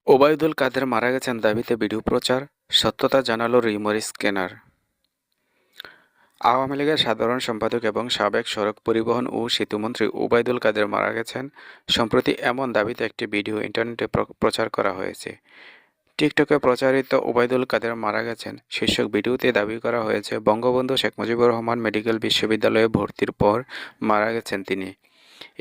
ওবায়দুল কাদের মারা গেছেন দাবিতে ভিডিও প্রচার, সত্যতা জানালো রিউমার স্ক্যানার। আওয়ামী লীগের সাধারণ সম্পাদক এবং সাবেক সড়ক পরিবহন ও সেতুমন্ত্রী ওবায়দুল কাদের মারা গেছেন। সম্প্রতি এমন দাবিতে একটি ভিডিও ইন্টারনেটে প্রচার করা হয়েছে। টিকটকে প্রচারিত ওবায়দুল কাদের মারা গেছেন শীর্ষক ভিডিওতে দাবি করা হয়েছে বঙ্গবন্ধু শেখ মুজিবুর রহমান মেডিকেল বিশ্ববিদ্যালয়ে ভর্তির পর মারা গেছেন তিনি।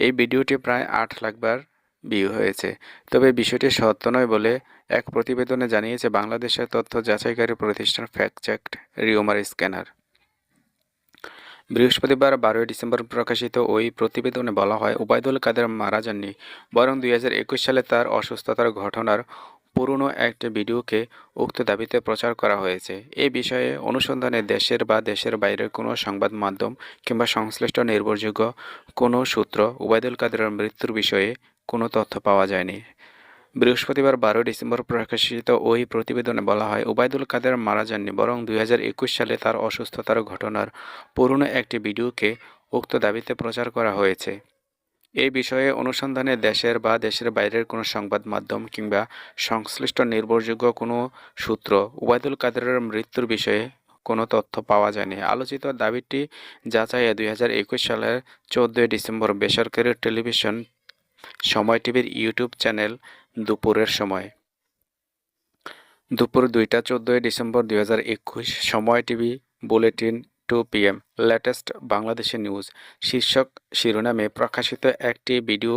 এই ভিডিওটি প্রায় ৮ লাখ বার ভিউ হয়েছে। তবে বিষয়টি সত্য নয় বলে এক প্রতিবেদনে জানিয়েছে বাংলাদেশের তথ্য যাচাইকারী প্রতিষ্ঠান ফ্যাক্ট চেক রিউমার স্ক্যানার। বৃহস্পতিবার ১২ ডিসেম্বর প্রকাশিত ওই প্রতিবেদনে বলা হয়, ওবায়দুল কাদের মারা যাননি, বরং ২০২১ সালে তার অসুস্থতার ঘটনার পুরনো একটি ভিডিওকে উক্ত দাবিতে প্রচার করা হয়েছে। এ বিষয়ে অনুসন্ধানে দেশের বা দেশের বাইরের কোনো সংবাদ মাধ্যম কিংবা সংশ্লিষ্ট নির্ভরযোগ্য কোনো সূত্র ওবায়দুল কাদেরের মৃত্যুর বিষয়ে কোনো তথ্য পাওয়া যায়নি। বৃহস্পতিবার ১২ ডিসেম্বর প্রকাশিত ওই প্রতিবেদনে বলা হয়, ওবায়দুল কাদের মারা যাননি, বরং ২০২১ সালে তার অসুস্থতার ঘটনার পুরনো একটি ভিডিওকে উক্ত দাবিতে প্রচার করা হয়েছে। এই বিষয়ে অনুসন্ধানে দেশের বা দেশের বাইরের কোনো সংবাদ মাধ্যম কিংবা সংশ্লিষ্ট নির্ভরযোগ্য কোনো সূত্র ওবায়দুল কাদেরের মৃত্যুর বিষয়ে কোনো তথ্য পাওয়া যায়নি। আলোচিত দাবিটি যাচাইয়ে ২০২১ সালের ১৪ ডিসেম্বর বেসরকারি টেলিভিশন সময় টিভির ইউটিউব চ্যানেল দুপুরের সময় দুপুর ২টা ১৪ ডিসেম্বর ২০২১ সময় TV bulletin 2 PM latest Bangladeshi news শীর্ষক শিরোনামে প্রকাশিত একটি ভিডিও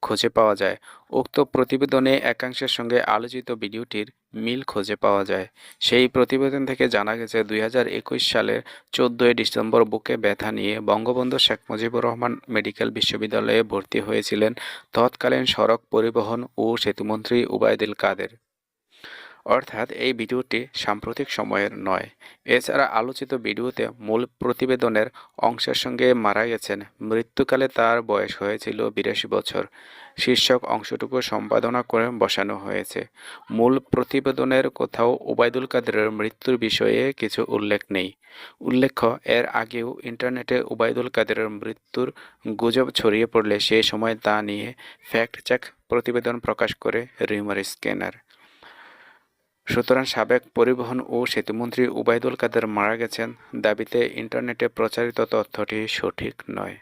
খুঁজে পাওয়া যায়। উক্ত প্রতিবেদনে একাংশের সঙ্গে আলোচিত ভিডিওটির মিল খুঁজে পাওয়া যায়। সেই প্রতিবেদন থেকে জানা গেছে ২০২১ সালের ১৪ ডিসেম্বর বুকে ব্যথা নিয়ে বঙ্গবন্ধু শেখ মুজিবুর রহমান মেডিকেল বিশ্ববিদ্যালয়ে ভর্তি হয়েছিলেন তৎকালীন সড়ক পরিবহন ও সেতুমন্ত্রী ওবায়দুল কাদের। অর্থাৎ এই ভিডিওটি সাম্প্রতিক সময়ের নয়। এছাড়া আলোচিত ভিডিওতে মূল প্রতিবেদনের অংশের সঙ্গে মারা গেছেন, মৃত্যুকালে তার বয়স হয়েছিল ৮২ বছর শীর্ষক অংশটুকু সম্পাদনা করে বসানো হয়েছে। মূল প্রতিবেদনের কোথাও ওবায়দুল কাদেরের মৃত্যুর বিষয়ে কিছু উল্লেখ নেই। উল্লেখ্য, এর আগেও ইন্টারনেটে ওবায়দুল কাদেরের মৃত্যুর গুজব ছড়িয়ে পড়লে সে সময় তা নিয়ে ফ্যাক্ট চেক প্রতিবেদন প্রকাশ করে রিউমার স্ক্যানার। সুতরাং সাবেক পরিবহন ও সেতুমন্ত্রী ওবায়দুল কাদের মারা গেছেন দাবিতে ইন্টারনেটে প্রচারিত তথ্যটি সঠিক নয়।